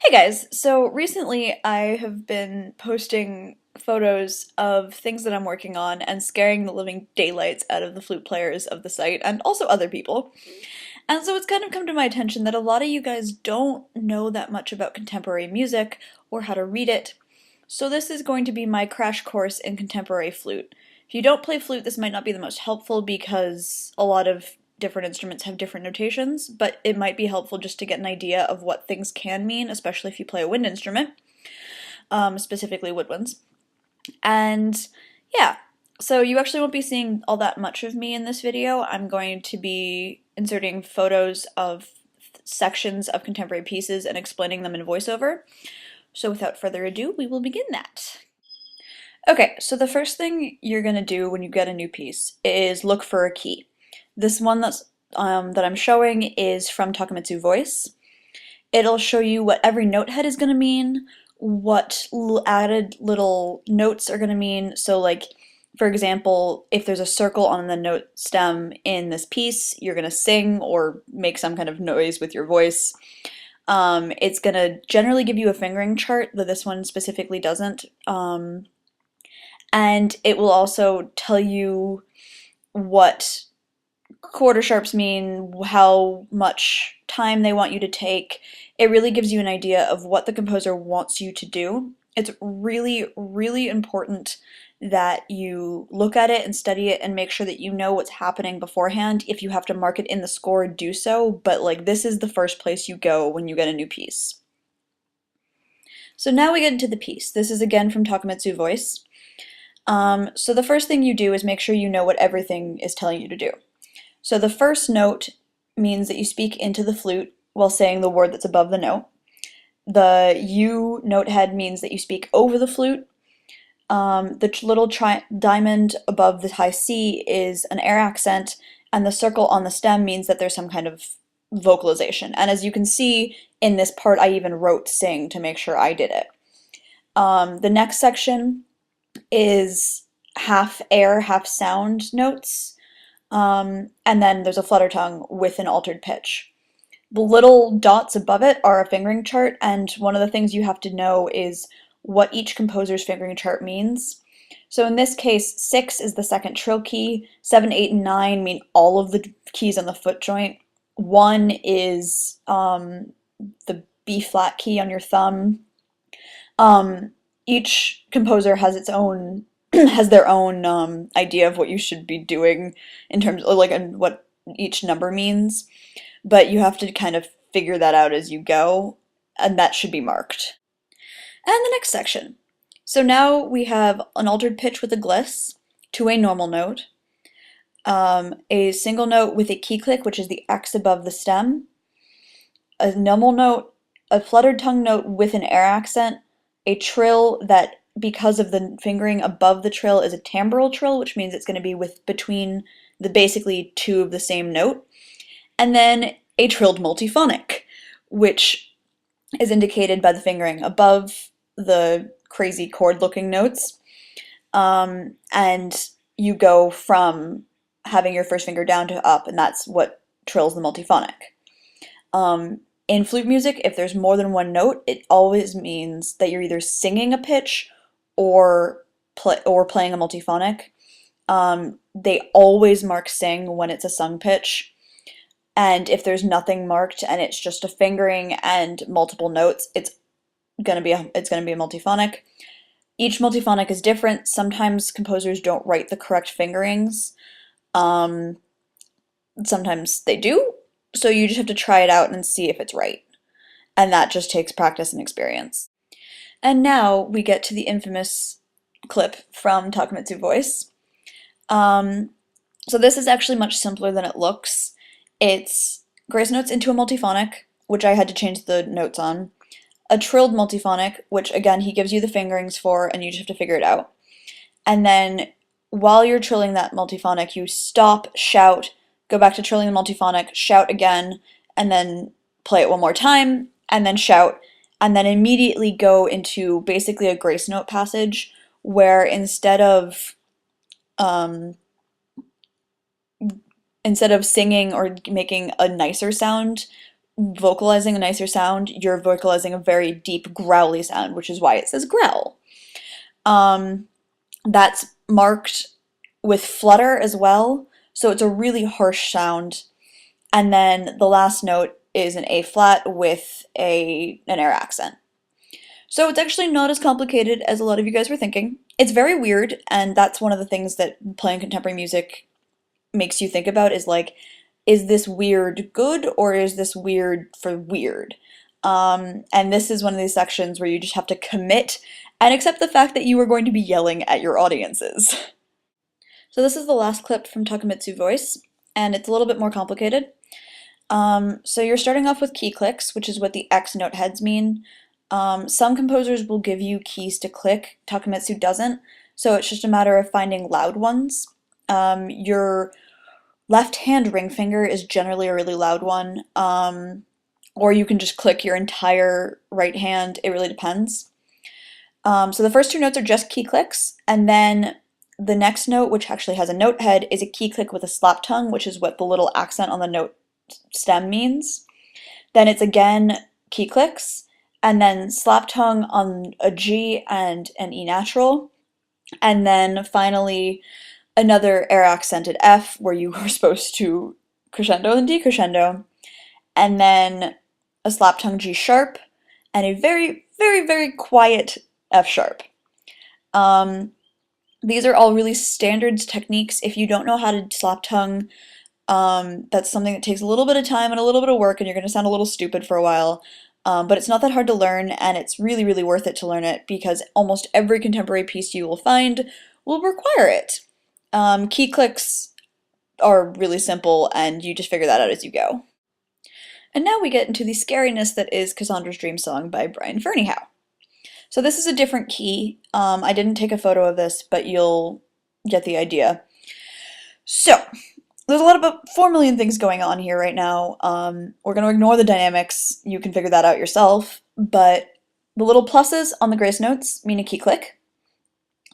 Hey guys, so recently I have been posting photos of things that I'm working on and scaring the living daylights out of the flute players of the site and also other people. And so it's kind of come to my attention that a lot of you guys don't know that much about contemporary music or how to read it. So this is going to be my crash course in contemporary flute. If you don't play flute, this might not be the most helpful because a lot of different instruments have different notations, but it might be helpful just to get an idea of what things can mean, especially if you play a wind instrument, specifically woodwinds. And yeah, so you actually won't be seeing all that much of me in this video. I'm going to be inserting photos of sections of contemporary pieces and explaining them in voiceover. So without further ado, we will begin that. Okay, so the first thing you're going to do when you get a new piece is look for a key. This one that I'm showing is from Takemitsu Voice. It'll show you what every note head is going to mean, what added little notes are going to mean. So like, for example, if there's a circle on the note stem in this piece, you're going to sing or make some kind of noise with your voice. It's going to generally give you a fingering chart, though this one specifically doesn't. And it will also tell you what quarter sharps mean, how much time they want you to take. It really gives you an idea of what the composer wants you to do. It's really, really important that you look at it and study it and make sure that you know what's happening beforehand. If you have to mark it in the score, do so, but like this is the first place you go when you get a new piece. So now we get into the piece. This is again from Takemitsu Voice. So the first thing you do is make sure you know what everything is telling you to do. So the first note means that you speak into the flute while saying the word that's above the note. The U note head means that you speak over the flute. The little diamond above the high C is an air accent, and the circle on the stem means that there's some kind of vocalization. And as you can see in this part, I even wrote sing to make sure I did it. The next section is half air, half sound notes. And then there's a flutter tongue with an altered pitch. The little dots above it are a fingering chart, and one of the things you have to know is what each composer's fingering chart means. So in this case, 6 is the second trill key, 7, 8, and 9 mean all of the keys on the foot joint. 1 is the B flat key on your thumb. Each composer has its own has their own idea of what you should be doing in terms of like and what each number means, but you have to kind of figure that out as you go, and that should be marked. And the next section. So now we have an altered pitch with a gliss to a normal note, a single note with a key click, which is the X above the stem, a normal note, a fluttered tongue note with an air accent, a trill that, because of the fingering above the trill, is a timbral trill, which means it's going to be between the basically two of the same note, and then a trilled multiphonic, which is indicated by the fingering above the crazy chord-looking notes, and you go from having your first finger down to up, and that's what trills the multiphonic. In flute music, if there's more than one note, it always means that you're either singing a pitch or playing a multiphonic. They always mark sing when it's a sung pitch, and if there's nothing marked and it's just a fingering and multiple notes, it's gonna be a multiphonic. Each multiphonic is different. Sometimes composers don't write the correct fingerings. Sometimes they do. So you just have to try it out and see if it's right. And that just takes practice and experience. And now we get to the infamous clip from Takemitsu Voice. So this is actually much simpler than it looks. It's grace notes into a multiphonic, which I had to change the notes on. A trilled multiphonic, which again he gives you the fingerings for and you just have to figure it out. And then while you're trilling that multiphonic, you stop, shout, go back to trilling the multiphonic, shout again, and then play it one more time, and then shout, and then immediately go into basically a grace note passage where instead of singing or making a nicer sound, vocalizing a nicer sound, you're vocalizing a very deep, growly sound, which is why it says growl. That's marked with flutter as well, so it's a really harsh sound. And then the last note is an A flat with an air accent. So it's actually not as complicated as a lot of you guys were thinking. It's very weird, and that's one of the things that playing contemporary music makes you think about is like, is this weird good or is this weird for weird? And this is one of these sections where you just have to commit and accept the fact that you are going to be yelling at your audiences. So this is the last clip from Takemitsu Voice, and it's a little bit more complicated. So you're starting off with key clicks, which is what the X note heads mean. Some composers will give you keys to click, Takemitsu doesn't, so it's just a matter of finding loud ones. Your left hand ring finger is generally a really loud one, or you can just click your entire right hand, it really depends. So the first two notes are just key clicks, and then the next note, which actually has a note head, is a key click with a slap tongue, which is what the little accent on the note stem means. Then it's again key clicks, and then slap tongue on a G and an E natural, and then finally another air accented F where you were supposed to crescendo and decrescendo, and then a slap tongue G sharp, and a very, very, very quiet F sharp. These are all really standard techniques. If you don't know how to slap tongue, that's something that takes a little bit of time and a little bit of work, and you're going to sound a little stupid for a while. But it's not that hard to learn, and it's really, really worth it to learn it because almost every contemporary piece you will find will require it. Key clicks are really simple, and you just figure that out as you go. And now we get into the scariness that is Cassandra's Dream Song by Brian Ferneyhough. So this is a different key. I didn't take a photo of this, but you'll get the idea. So, there's a lot of 4 million things going on here right now. We're going to ignore the dynamics. You can figure that out yourself. But the little pluses on the grace notes mean a key click.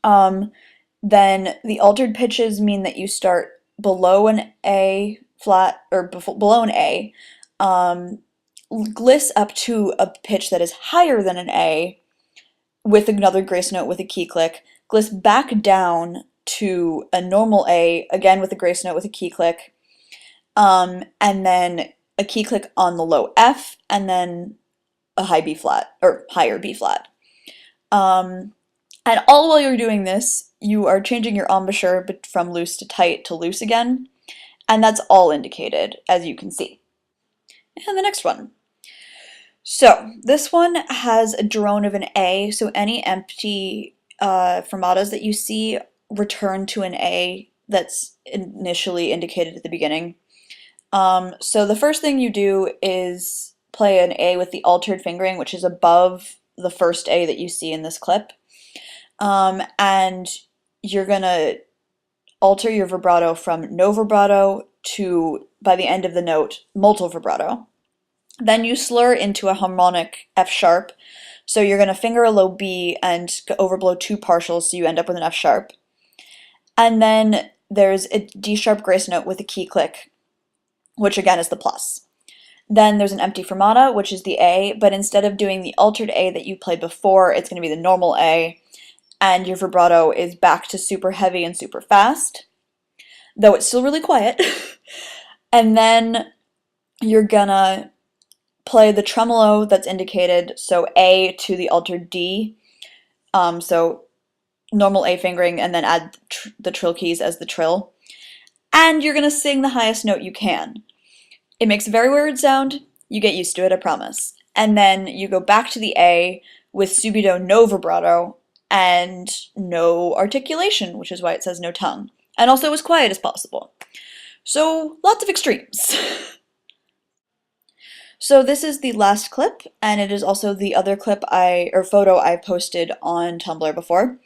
Then the altered pitches mean that you start below an A flat, or below an A, gliss up to a pitch that is higher than an A with another grace note with a key click, gliss back down to a normal A, again with a grace note with a key click, and then a key click on the low F, and then a high B flat, or higher B flat. And all while you're doing this, you are changing your embouchure from loose to tight to loose again, and that's all indicated, as you can see. And the next one. So, this one has a drone of an A, so any empty fermatas that you see return to an A that's initially indicated at the beginning. So the first thing you do is play an A with the altered fingering, which is above the first A that you see in this clip. And you're gonna alter your vibrato from no vibrato to, by the end of the note, multi vibrato. Then you slur into a harmonic F sharp, so you're going to finger a low B and overblow 2 partials, so you end up with an F sharp. And then there's a D sharp grace note with a key click, which again is the plus. Then there's an empty fermata, which is the A, but instead of doing the altered A that you played before, it's going to be the normal A, and your vibrato is back to super heavy and super fast, though it's still really quiet. And then you're gonna play the tremolo that's indicated, so A to the altered D, so normal A fingering, and then add the trill keys as the trill. And you're going to sing the highest note you can. It makes a very weird sound, you get used to it, I promise. And then you go back to the A with subito no vibrato and no articulation, which is why it says no tongue. And also as quiet as possible. So, lots of extremes. So this is the last clip, and it is also the other clip photo I posted on Tumblr before.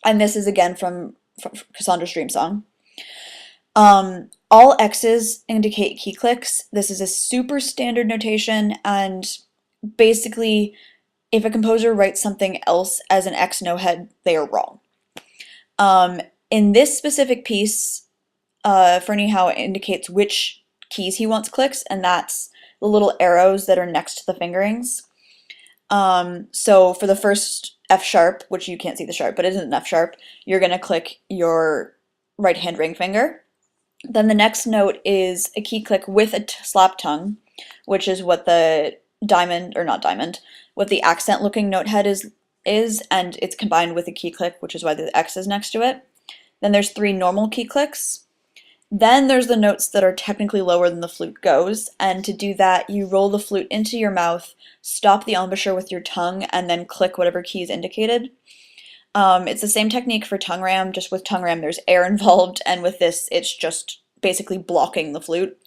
And this is again from Cassandra's Dream Song. All X's indicate key clicks. This is a super standard notation, and basically, if a composer writes something else as an X no head, they are wrong. In this specific piece, Ferneyhough indicates which keys he wants clicks, and that's the little arrows that are next to the fingerings. So for the first F sharp, which you can't see the sharp, but it isn't an F sharp, you're going to click your right hand ring finger. Then the next note is a key click with a slap tongue, which is what the diamond, or not diamond, what the accent looking note head is, and it's combined with a key click, which is why the X is next to it. Then there's 3 normal key clicks. Then there's the notes that are technically lower than the flute goes, and to do that, you roll the flute into your mouth, stop the embouchure with your tongue, and then click whatever key is indicated. It's the same technique for tongue ram, just with tongue ram there's air involved, and with this it's just basically blocking the flute.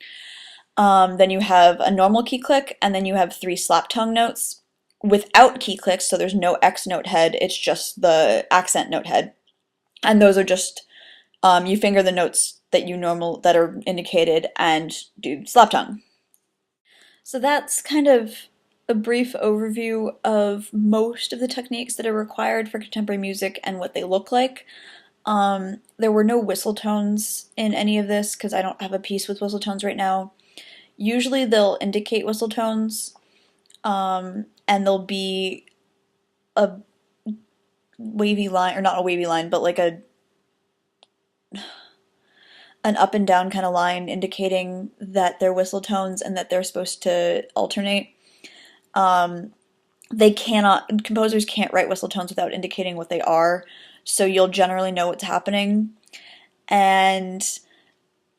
Then you have a normal key click, and then you have 3 slap tongue notes without key clicks, so there's no X note head, it's just the accent note head. And those are just, you finger the notes that are indicated and do slap tongue. So that's kind of a brief overview of most of the techniques that are required for contemporary music and what they look like. There were no whistle tones in any of this because I don't have a piece with whistle tones right now. Usually they'll indicate whistle tones, and there'll be a wavy line, or not a wavy line, but like an up and down kind of line indicating that they're whistle tones and that they're supposed to alternate. Composers can't write whistle tones without indicating what they are, so you'll generally know what's happening. And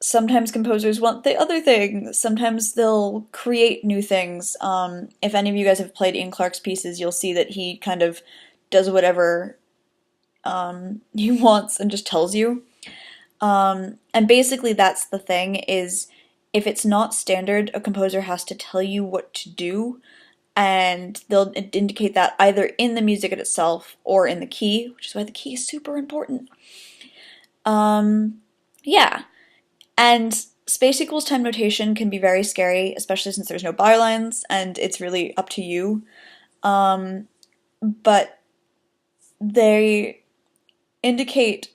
sometimes composers want the other thing. Sometimes they'll create new things. If any of you guys have played Ian Clarke's pieces, you'll see that he kind of does whatever he wants and just tells you. And basically that's the thing, is if it's not standard, a composer has to tell you what to do, and they'll indicate that either in the music itself or in the key, which is why the key is super important. Yeah. And space equals time notation can be very scary, especially since there's no bar lines, and it's really up to you. But they indicate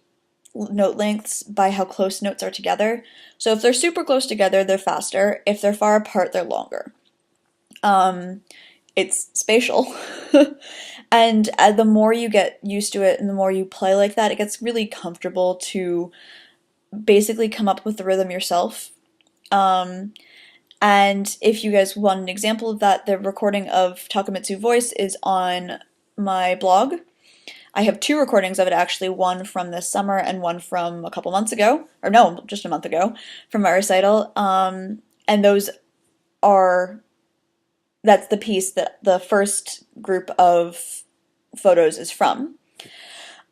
note lengths by how close notes are together. So if they're super close together, they're faster. If they're far apart, they're longer. It's spatial. And the more you get used to it and the more you play like that, it gets really comfortable to basically come up with the rhythm yourself. And if you guys want an example of that, the recording of Takemitsu Voice is on my blog. I have 2 recordings of it actually, one from this summer and one from a couple months ago, or no, just a month ago, from my recital. And that's the piece that the first group of photos is from.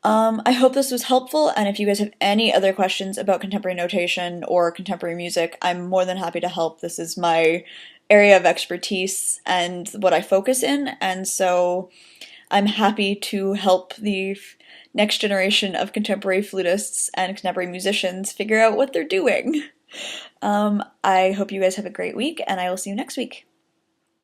I hope this was helpful, and if you guys have any other questions about contemporary notation or contemporary music, I'm more than happy to help. This is my area of expertise and what I focus in, and so I'm happy to help the next generation of contemporary flutists and contemporary musicians figure out what they're doing. I hope you guys have a great week, and I will see you next week.